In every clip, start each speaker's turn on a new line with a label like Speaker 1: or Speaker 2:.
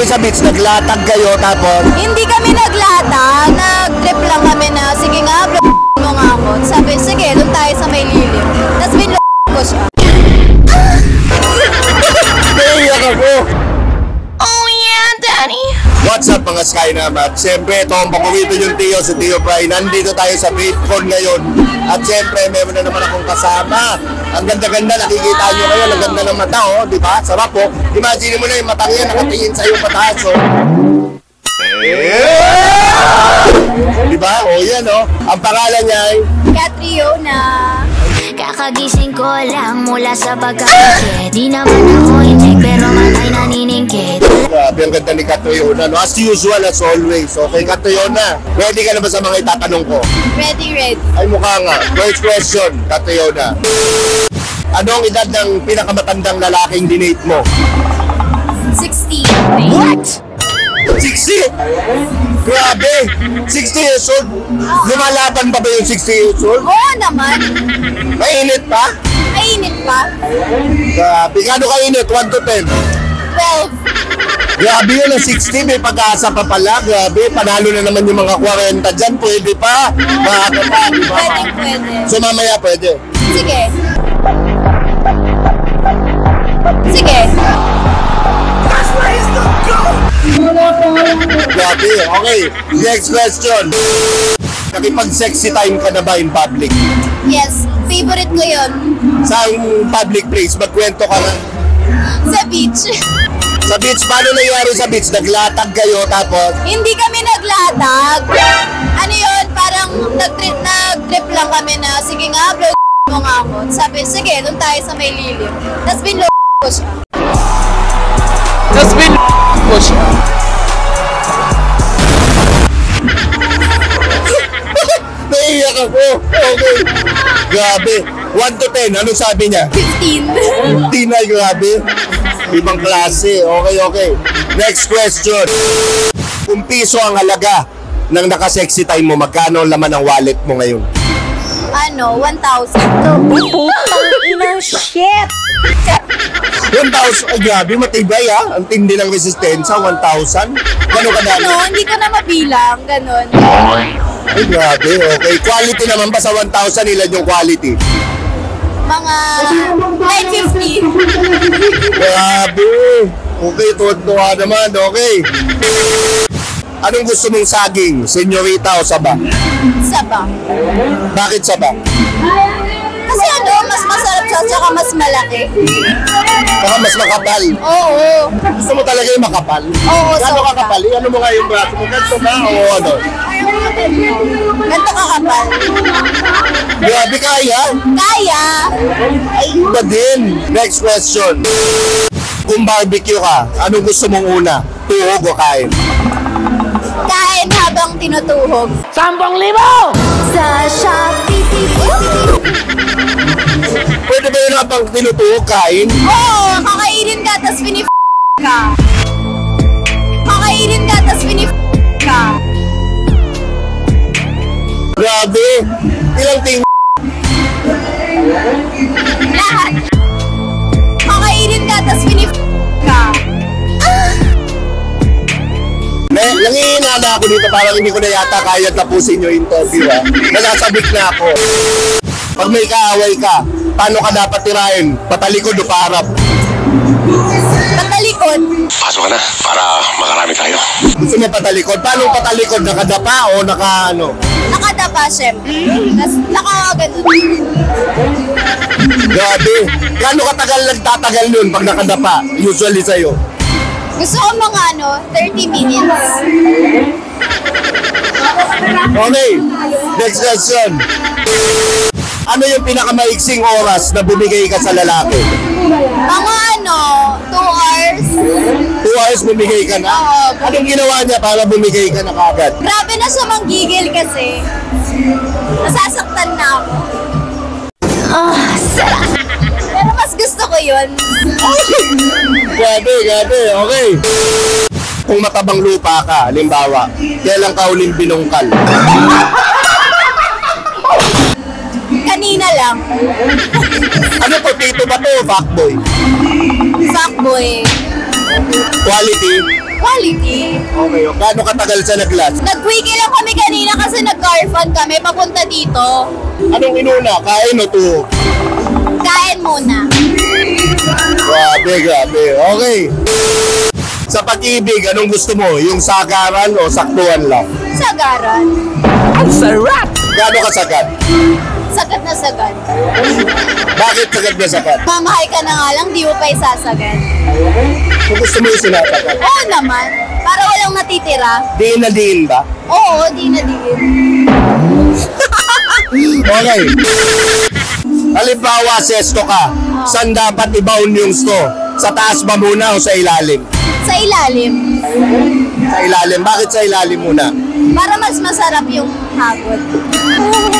Speaker 1: nangyari sa beach? Naglatag kayo tapos?
Speaker 2: Hindi kami naglatag. Nag-trip lang kami na, sige nga, mo nga ako. Sabi, sige, doon tayo sa may lilim. Tapos ko siya.
Speaker 1: Naiyak ako!
Speaker 2: Oh yeah, Daddy!
Speaker 1: What's up mga Sky naman? Siyempre, ito ang paborito yung Tio, si Tio Fry. Nandito tayo sa VidCon ngayon. At siyempre, meron na naman akong kasama. Ang ganda-ganda, nakikita nyo ngayon. Ang ganda ng mata, oh. Di ba? Sarap, oh. Imagine mo na yung matang yan, nakatingin sa'yo pataas, oh. Di ba? Oh, yan, oh. Ang pangalan niya ay
Speaker 2: Catriona.
Speaker 3: Kakagising ko lang mula sa pagkakakit. Di naman ako injek pero matay naniningkit.
Speaker 1: Grabe, ang ganda ni Catriona, no? As usual, as always. Okay, Catriona, ready ka na ba sa mga itatanong ko?
Speaker 2: Ready.
Speaker 1: Ay, mukha nga. First question, Catriona. Anong edad ng pinakamatandang lalaking dinate mo?
Speaker 2: 60.
Speaker 1: What? 60? Grabe! 60 years old? Lumalaban pa ba yung 60 years old?
Speaker 2: Oo naman.
Speaker 1: Mainit pa?
Speaker 2: Mainit pa.
Speaker 1: Grabe, kano kainit? 1 to 10?
Speaker 2: 12.
Speaker 1: Grabe yun, ang 60, may pag-asa pa pala. Grabe, panalo na naman yung mga 40 dyan. Pwede pa. Baka pa, di ba?
Speaker 2: Pwede.
Speaker 1: So mamaya pwede.
Speaker 2: Sige. Sige.
Speaker 1: Grabe, okay. Next question. Nakipag-sexy time ka na ba in public?
Speaker 2: Yes, favorite ko yun.
Speaker 1: Sa public place, magkwento ka na.
Speaker 2: Sa beach.
Speaker 1: Sa beach, paano nangyari sa beach? Naglatag kayo tapos?
Speaker 2: Hindi kami naglatag. Ano yun, parang nag-trip lang kami na, sige nga, mo nga ako. Sabi, sige, doon tayo sa may lilim. Tapos ko siya.
Speaker 1: Naiyak ako. Okay. Grabe. 1 to 10, anong sabi niya?
Speaker 2: 15.
Speaker 1: 15 na, grabe. Ibang klase. Okay. Next question. Kung piso ang halaga ng naka-sexy time mo, magkano ang laman ng wallet mo ngayon?
Speaker 2: Ano, 1,000.
Speaker 3: Putang ina shit!
Speaker 1: 1,000? Ay, grabe, matibay ha. Ang tindi ng resistensya, 1,000. Gano'n kadami?
Speaker 2: Ano, hindi ko na mabilang, ganun.
Speaker 1: Ay, grabe, okay. Quality naman ba sa 1,000? Ilan yung quality?
Speaker 2: Mga 950.
Speaker 1: Grabe. Okay, tuwa naman, okay. Anong gusto mong saging? Senyorita o saba?
Speaker 2: Saba.
Speaker 1: Bakit saba?
Speaker 2: Kasi ano, mas masarap siya, tsaka mas malaki.
Speaker 1: Baka mas makapal.
Speaker 2: Oo.
Speaker 1: Gusto mo talaga yung makapal?
Speaker 2: Oo,
Speaker 1: Gano'n
Speaker 2: sobra.
Speaker 1: kakapal? Ano mo nga yung braso mo? Ganito ba o ano?
Speaker 2: Ganito kakapal.
Speaker 1: Grabe, kaya?
Speaker 2: Kaya.
Speaker 1: Ay, iba din. Next question. Kung barbecue ka, anong gusto mong una? Tuhog o kain?
Speaker 2: Kain habang tinutuhog.
Speaker 3: 10,000!
Speaker 2: Sa Shopee.
Speaker 1: Pwede ba yun habang tinutuhog kain?
Speaker 2: Oo, kakainin ka, tas ka. Kakainin ka, tas ka.
Speaker 1: Grabe. Ilang ting...
Speaker 2: Lahat. Kakainin ka, tas ka.
Speaker 1: Nangihina na ako dito, parang hindi ko na yata kaya tapusin yung interview ha. Nalasabik na ako. Pag may kaaway ka, paano ka dapat tirahin? Patalikod o paharap?
Speaker 2: Patalikod.
Speaker 4: Pasok ka na para makarami tayo.
Speaker 1: Gusto mo patalikod? Paano patalikod? Nakadapa o naka ano?
Speaker 2: Nakadapa, syempre. Tas nakaganon.
Speaker 1: Grabe. Gano'ng katagal nagtatagal nun pag nakadapa? Usually sa'yo.
Speaker 2: Gusto ko mga 30 minutes.
Speaker 1: Okay. Next question. Ano yung pinakamaiksing oras na bumigay ka sa lalaki?
Speaker 2: Mga 2 hours.
Speaker 1: 2 hours bumigay ka na?
Speaker 2: Oo.
Speaker 1: Anong ginawa niya para bumigay ka na kagad?
Speaker 2: Grabe na siya manggigil kasi. Nasasaktan na ako. Sarap. Pero mas gusto ko yun.
Speaker 1: Grabe. Okay. Kung matabang lupa ka, halimbawa, kailan ka uling binungkal?
Speaker 2: Kanina lang.
Speaker 1: Ano to, tito ba to o fuckboy?
Speaker 2: Fuckboy.
Speaker 1: Quality?
Speaker 2: Quality.
Speaker 1: Okay, o gaano katagal sa nag-last?
Speaker 2: Nag-quickie lang kami kanina kasi nag-car fun kami papunta dito.
Speaker 1: Anong inuna? Kain o tuho?
Speaker 2: Kain muna.
Speaker 1: Grabe, grabe. Okay. Sa pag-ibig, anong gusto mo? Yung sagaran o saktuhan lang?
Speaker 2: Sagaran.
Speaker 1: Gaano kasagat?
Speaker 2: Sagat na sagat.
Speaker 1: Bakit sagat na sagat?
Speaker 2: Mamahay ka na nga lang, di mo pa isasagat.
Speaker 1: Kung gusto mo yung sinasagat.
Speaker 2: Oo naman. Para walang natitira.
Speaker 1: Diin na diin ba?
Speaker 2: Oo, di na di.
Speaker 1: Okay. Halimbawa, sesto ka. Saan dapat i-bound yung sto? Sa taas ba muna o sa ilalim?
Speaker 2: Sa ilalim.
Speaker 1: Sa ilalim. Bakit sa ilalim muna?
Speaker 2: Para mas masarap yung hagod.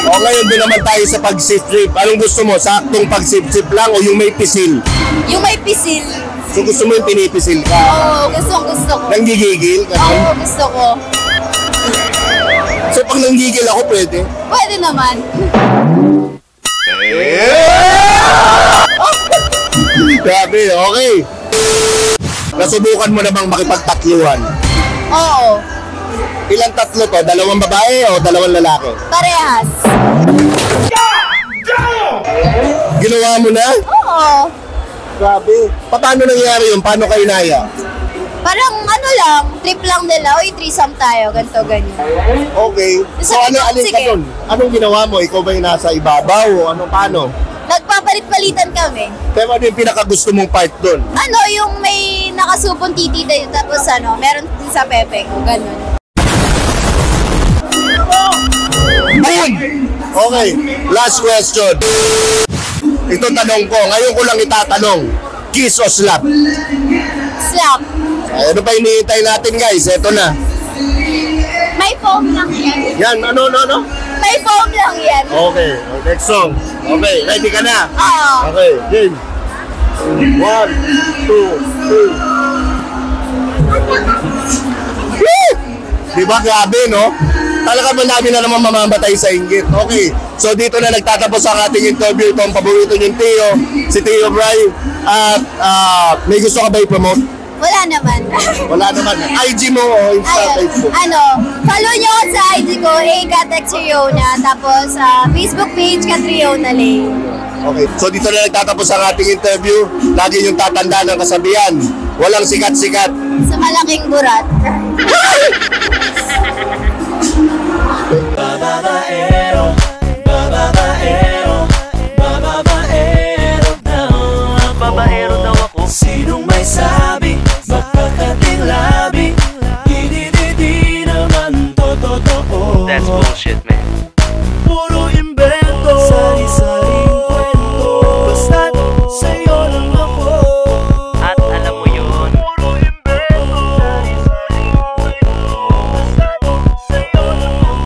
Speaker 1: O ngayon din naman tayo sa pag-sip-trip. Anong gusto mo? Saktong pag-sip-sip lang o yung may pisil?
Speaker 2: Yung may pisil.
Speaker 1: So gusto mo yung pinipisil ka?
Speaker 2: Oo, gusto ko.
Speaker 1: Nanggigigil?
Speaker 2: Oo,
Speaker 1: Ganun?
Speaker 2: gusto ko.
Speaker 1: So pag nanggigil ako, pwede?
Speaker 2: Pwede naman.
Speaker 1: Grabe, okay. Nasubukan mo na bang makipagtatluhan?
Speaker 2: Oo.
Speaker 1: Ilang tatlo to? Dalawang babae o dalawang lalaki?
Speaker 2: Parehas.
Speaker 1: Ginawa mo na?
Speaker 2: Oo.
Speaker 1: Grabe. Paano nangyari yun? Paano kayo naya?
Speaker 2: Parang ano lang, trip lang nila. Uy, threesome tayo, ganito, ganyan.
Speaker 1: Okay. So
Speaker 2: Sabi ko,
Speaker 1: alin ka
Speaker 2: sige.
Speaker 1: dun? Anong ginawa mo? Ikaw ba yung nasa ibabaw o ano paano?
Speaker 2: Nagpapalit-palitan kami.
Speaker 1: Pero ano yung pinakagusto mong part dun?
Speaker 2: Ano, yung may nakasupong titi tayo, tapos ano, meron din sa pepe ko, ganun.
Speaker 1: Boom! Okay, last question. Ito tanong ko, ngayon ko lang itatanong. Kiss o slap?
Speaker 2: Slap.
Speaker 1: Ay, ano pa hinihintay natin guys? Ito na.
Speaker 2: May foam lang yan.
Speaker 1: Yan, ano?
Speaker 2: May foam lang yan.
Speaker 1: Okay, next song. Okay, ready ka na?
Speaker 2: Oo.
Speaker 1: Okay, game. 1, 2, 3. Diba grabe, no? Talaga madami na naman mamamatay sa inggit. Okay, so dito na nagtatapos ang ating interview. Ito ang paborito niyong Tio, si Tio Bry. At may gusto ka ba i-promote?
Speaker 2: Wala naman.
Speaker 1: Wala naman. IG mo o Insta,
Speaker 2: Ayun,
Speaker 1: Facebook?
Speaker 2: follow nyo ako sa IG ko, Katriona. Tapos Facebook page, Katriona Lane.
Speaker 1: Okay, so dito na nagtatapos ang ating interview. Lagi yung tatanda ng kasabihan. Walang sikat-sikat.
Speaker 2: Sa malaking burat.
Speaker 5: Babaero, babaero, babaero daw ako. Babaero daw ako. Sinong may sabi, magkakating labi, hindi naman totoo.
Speaker 6: That's bullshit, man.